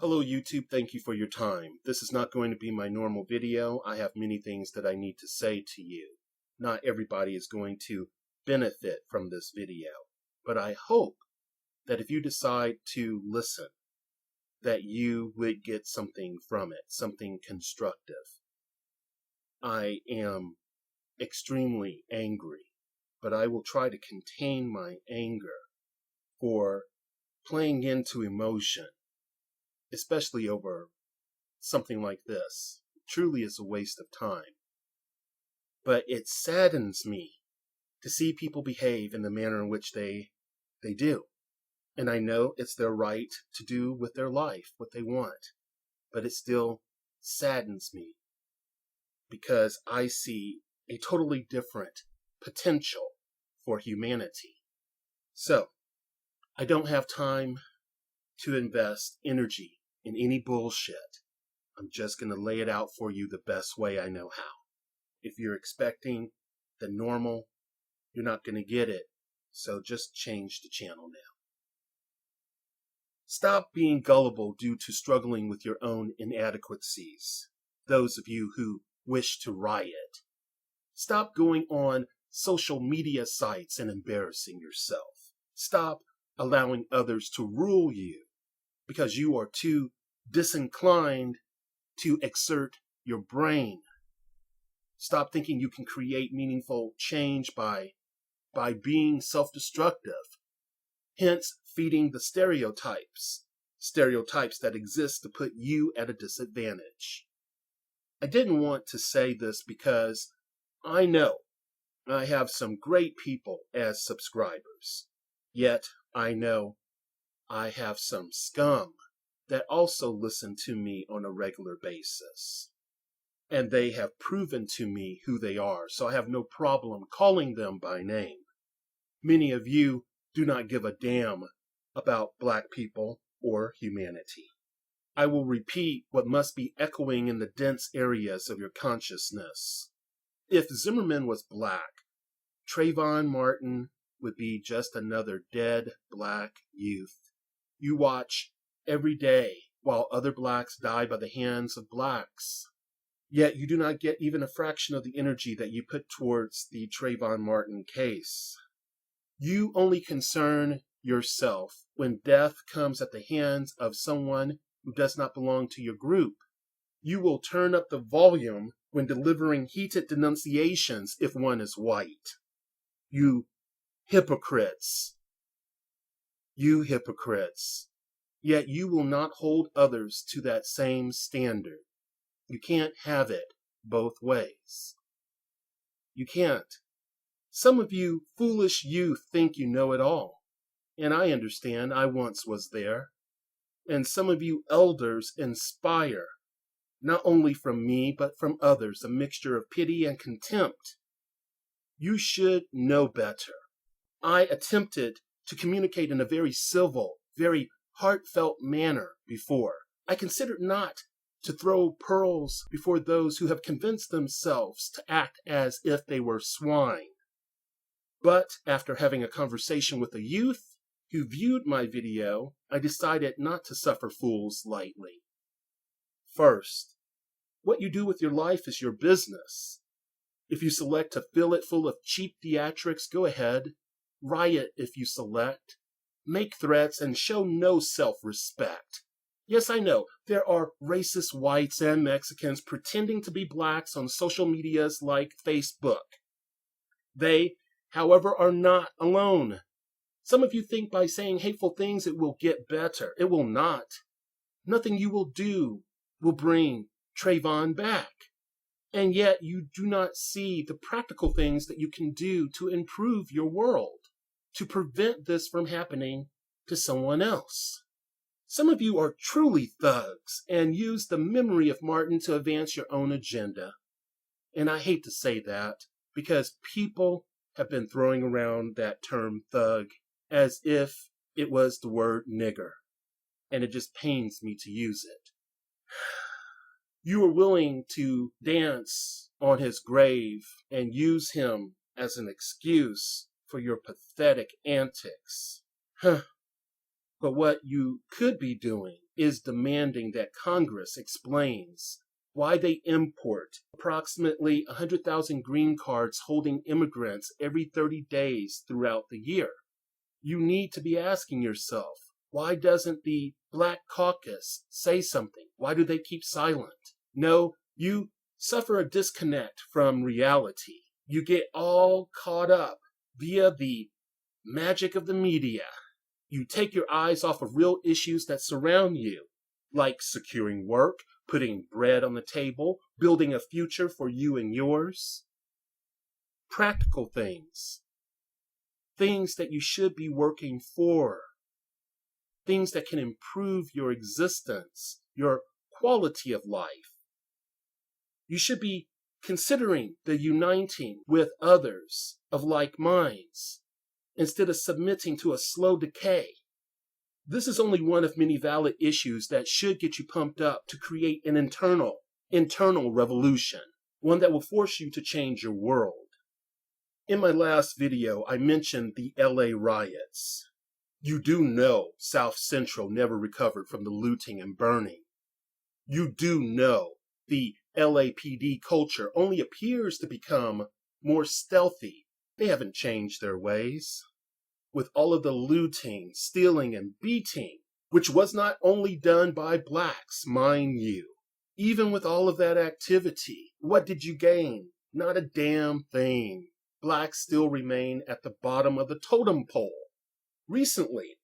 Hello YouTube, thank you for your time. This is not going to be my normal video. I have many things that I need to say to you. Not everybody is going to benefit from this video, but I hope that if you decide to listen, that you would get something from it, something constructive. I am extremely angry, but I will try to contain my anger for playing into emotion, especially over something like this. It truly is a waste of time. But it saddens me to see people behave in the manner in which they do. And I know it's their right to do with their life what they want, but it still saddens me because I see a totally different potential for humanity. So, I don't have time to invest energy in any bullshit. I'm just going to lay it out for you the best way I know how. If you're expecting the normal, you're not going to get it. So just change the channel now. Stop being gullible due to struggling with your own inadequacies. Those of you who wish to riot. Stop going on social media sites and embarrassing yourself. Stop allowing others to rule you because you are too disinclined to exert your brain. Stop thinking you can create meaningful change by being self-destructive. Hence, feeding the stereotypes that exist to put you at a disadvantage. I didn't want to say this because I know I have some great people as subscribers. Yet, I know I have some scum that also listen to me on a regular basis. And they have proven to me who they are, so I have no problem calling them by name. Many of you do not give a damn about black people or humanity. I will repeat what must be echoing in the dense areas of your consciousness. If Zimmerman was black, Trayvon Martin would be just another dead black youth you watch every day while other blacks die by the hands of blacks. Yet you do not get even a fraction of the energy that you put towards the Trayvon Martin case. You only concern yourself when death comes at the hands of someone who does not belong to your group. You will turn up the volume when delivering heated denunciations if one is white. You hypocrites. You hypocrites. Yet you will not hold others to that same standard. You can't have it both ways. You can't. Some of you foolish youth think you know it all. And I understand, I once was there. And some of you elders inspire, not only from me, but from others, a mixture of pity and contempt. You should know better. I attempted to communicate in a very civil, very heartfelt manner before. I considered not to throw pearls before those who have convinced themselves to act as if they were swine. But after having a conversation with a youth who viewed my video, I decided not to suffer fools lightly. First, what you do with your life is your business. If you select to fill it full of cheap theatrics, go ahead. Riot if you select. Make threats and show no self-respect. Yes, I know, there are racist whites and Mexicans pretending to be blacks on social medias like Facebook. They, however, are not alone. Some of you think by saying hateful things it will get better. It will not. Nothing you will do will bring Trayvon back. And yet you do not see the practical things that you can do to improve your world, to prevent this from happening to someone else. Some of you are truly thugs and use the memory of Martin to advance your own agenda. And I hate to say that because people have been throwing around that term thug as if it was the word nigger. And it just pains me to use it. You are willing to dance on his grave and use him as an excuse for your pathetic antics. But what you could be doing is demanding that Congress explains why they import approximately 100,000 green cards holding immigrants every 30 days throughout the year. You need to be asking yourself, why doesn't the Black Caucus say something? Why do they keep silent? No, you suffer a disconnect from reality. You get all caught up via the magic of the media. You take your eyes off of real issues that surround you, like securing work, putting bread on the table, building a future for you and yours. Practical things. Things that you should be working for. Things that can improve your existence, your quality of life. You should be considering the uniting with others of like minds instead of submitting to a slow decay. This is only one of many valid issues that should get you pumped up to create an internal revolution, one that will force you to change your world. In my last video, I mentioned the LA riots. You do know South Central never recovered from the looting and burning. You do know the LAPD culture only appears to become more stealthy. They haven't changed their ways. With all of the looting, stealing, and beating, which was not only done by blacks, mind you. Even with all of that activity, what did you gain? Not a damn thing. Blacks still remain at the bottom of the totem pole. Recently,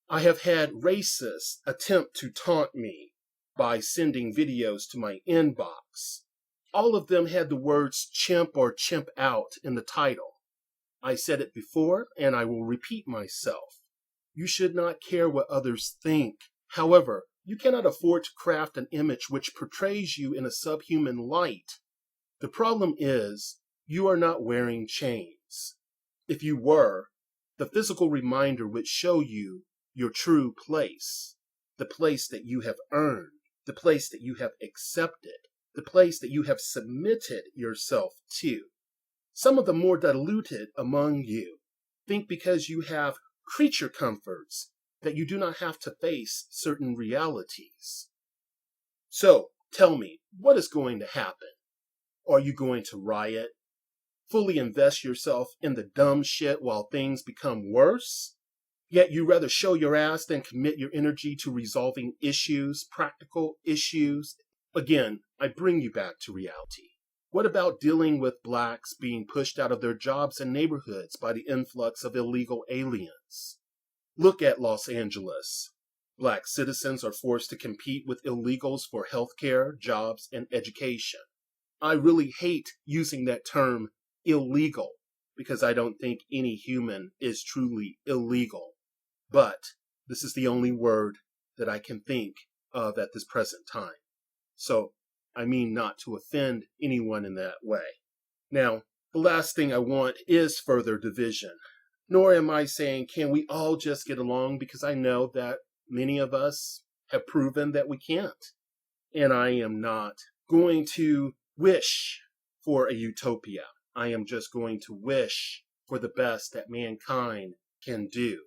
I have had racists attempt to taunt me by sending videos to my inbox. All of them had the words chimp or chimp out in the title. I said it before, and I will repeat myself. You should not care what others think. However, you cannot afford to craft an image which portrays you in a subhuman light. The problem is, you are not wearing chains. If you were, the physical reminder would show you your true place, the place that you have earned, the place that you have accepted, the place that you have submitted yourself to. Some of the more diluted among you think because you have creature comforts that you do not have to face certain realities. So, tell me, what is going to happen? Are you going to riot? Fully invest yourself in the dumb shit while things become worse? Yet you rather show your ass than commit your energy to resolving issues, practical issues. Again, I bring you back to reality. What about dealing with blacks being pushed out of their jobs and neighborhoods by the influx of illegal aliens? Look at Los Angeles. Black citizens are forced to compete with illegals for healthcare, jobs, and education. I really hate using that term illegal because I don't think any human is truly illegal. But this is the only word that I can think of at this present time. So I mean not to offend anyone in that way. Now, the last thing I want is further division. Nor am I saying, can we all just get along? Because I know that many of us have proven that we can't. And I am not going to wish for a utopia. I am just going to wish for the best that mankind can do.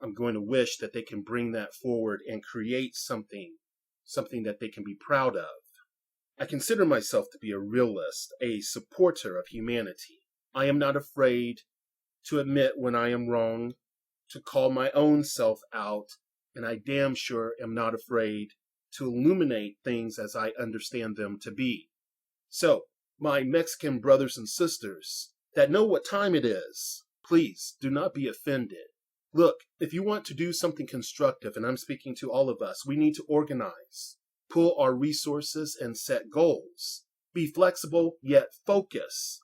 I'm going to wish that they can bring that forward and create something that they can be proud of. I consider myself to be a realist, a supporter of humanity. I am not afraid to admit when I am wrong, to call my own self out, and I damn sure am not afraid to illuminate things as I understand them to be. So, my Mexican brothers and sisters that know what time it is, please do not be offended. Look, if you want to do something constructive, and I'm speaking to all of us, we need to organize, pool our resources, and set goals. Be flexible, yet focus.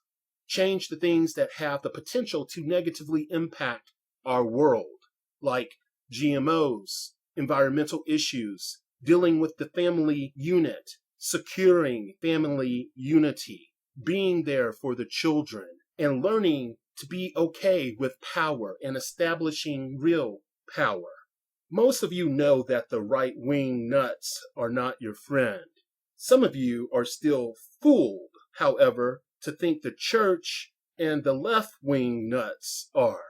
Change the things that have the potential to negatively impact our world, like GMOs, environmental issues, dealing with the family unit, securing family unity, being there for the children, and learning to be okay with power and establishing real power. Most of you know that the right-wing nuts are not your friend. Some of you are still fooled, however, to think the church and the left-wing nuts are.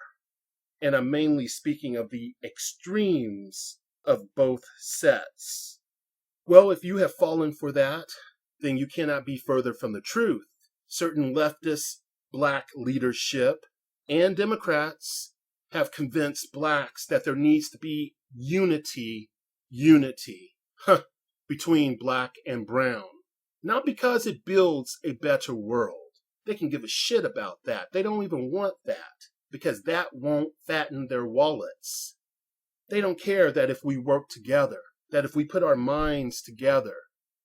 And I'm mainly speaking of the extremes of both sets. Well, if you have fallen for that, then you cannot be further from the truth. Certain leftist black leadership and Democrats have convinced blacks that there needs to be unity between black and brown. Not because it builds a better world. They can give a shit about that. They don't even want that because that won't fatten their wallets. They don't care that if we work together, that if we put our minds together,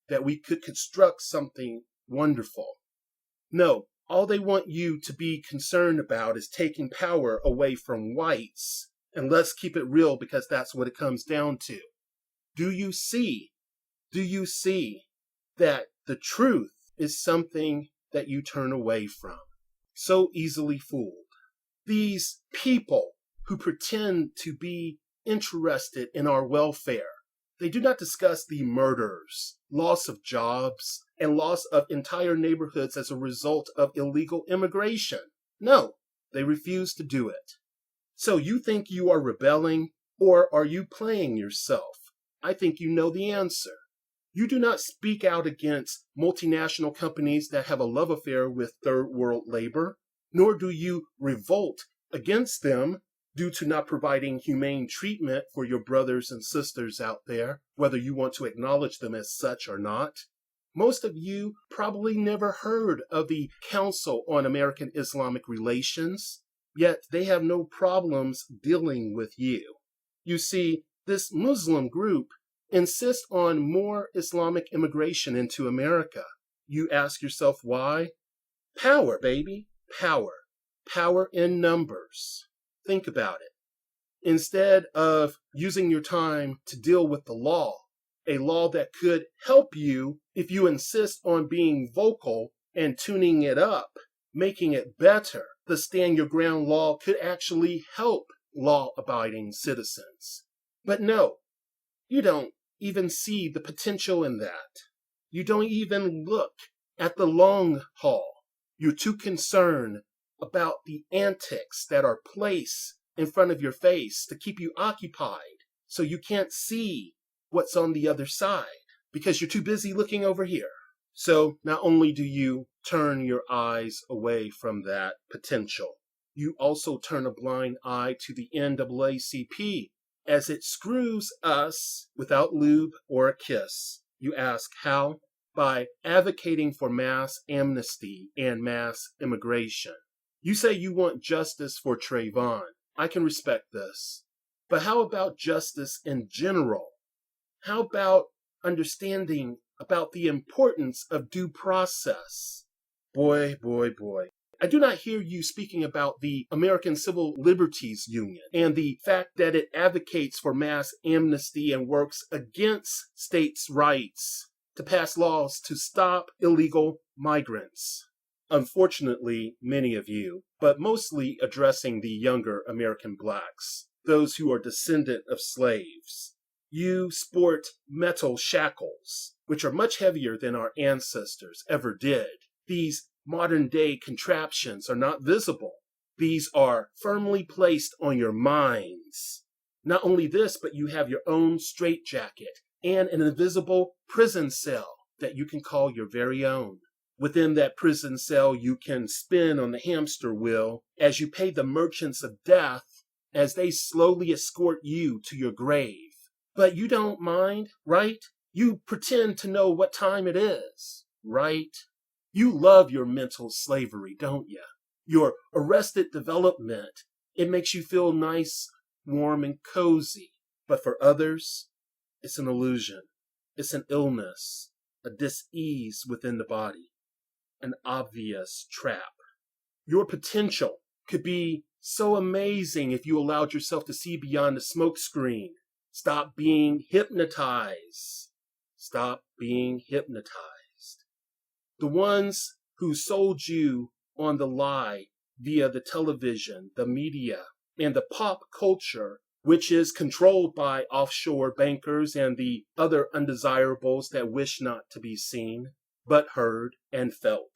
that we could construct something wonderful. No, all they want you to be concerned about is taking power away from whites. And let's keep it real because that's what it comes down to. Do you see that the truth is something that you turn away from? So easily fooled. These people who pretend to be interested in our welfare, they do not discuss the murders, loss of jobs, and loss of entire neighborhoods as a result of illegal immigration. No, they refuse to do it. So you think you are rebelling, or are you playing yourself? I think you know the answer. You do not speak out against multinational companies that have a love affair with third world labor, nor do you revolt against them due to not providing humane treatment for your brothers and sisters out there, whether you want to acknowledge them as such or not. Most of you probably never heard of the Council on American-Islamic Relations, yet they have no problems dealing with you. You see, this Muslim group insists on more Islamic immigration into America. You ask yourself why? Power, baby. Power. Power in numbers. Think about it. Instead of using your time to deal with the law, a law that could help you if you insist on being vocal and tuning it up, making it better, the stand your ground law could actually help law-abiding citizens. But no, you don't even see the potential in that. You don't even look at the long haul. You're too concerned about the antics that are placed in front of your face to keep you occupied so you can't see what's on the other side because you're too busy looking over here. So not only do you turn your eyes away from that potential, you also turn a blind eye to the NAACP as it screws us without lube or a kiss. You ask how? By advocating for mass amnesty and mass immigration. You say you want justice for Trayvon. I can respect this. But how about justice in general? How about understanding about the importance of due process? Boy. I do not hear you speaking about the American Civil Liberties Union and the fact that it advocates for mass amnesty and works against states' rights to pass laws to stop illegal migrants. Unfortunately, many of you, but mostly addressing the younger American blacks, those who are descendant of slaves. You sport metal shackles, which are much heavier than our ancestors ever did. These modern-day contraptions are not visible. These are firmly placed on your minds. Not only this, but you have your own straitjacket and an invisible prison cell that you can call your very own. Within that prison cell, you can spin on the hamster wheel as you pay the merchants of death as they slowly escort you to your grave. But you don't mind, right? You pretend to know what time it is, right? You love your mental slavery, don't you? Your arrested development. It makes you feel nice, warm, and cozy. But for others, it's an illusion. It's an illness, a dis-ease within the body, an obvious trap. Your potential could be so amazing if you allowed yourself to see beyond the smoke screen. Stop being hypnotized. Stop being hypnotized. The ones who sold you on the lie via the television, the media, and the pop culture, which is controlled by offshore bankers and the other undesirables that wish not to be seen, but heard and felt.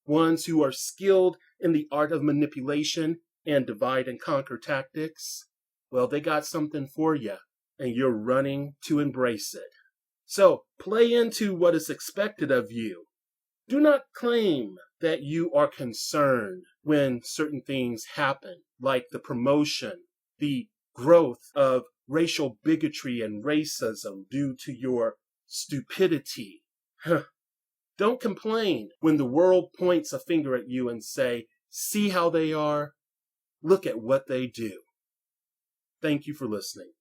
Ones who are skilled in the art of manipulation and divide and conquer tactics. Well, they got something for you, and you're running to embrace it. So play into what is expected of you. Do not claim that you are concerned when certain things happen, like the promotion, the growth of racial bigotry and racism due to your stupidity. Don't complain when the world points a finger at you and say, see how they are? Look at what they do. Thank you for listening.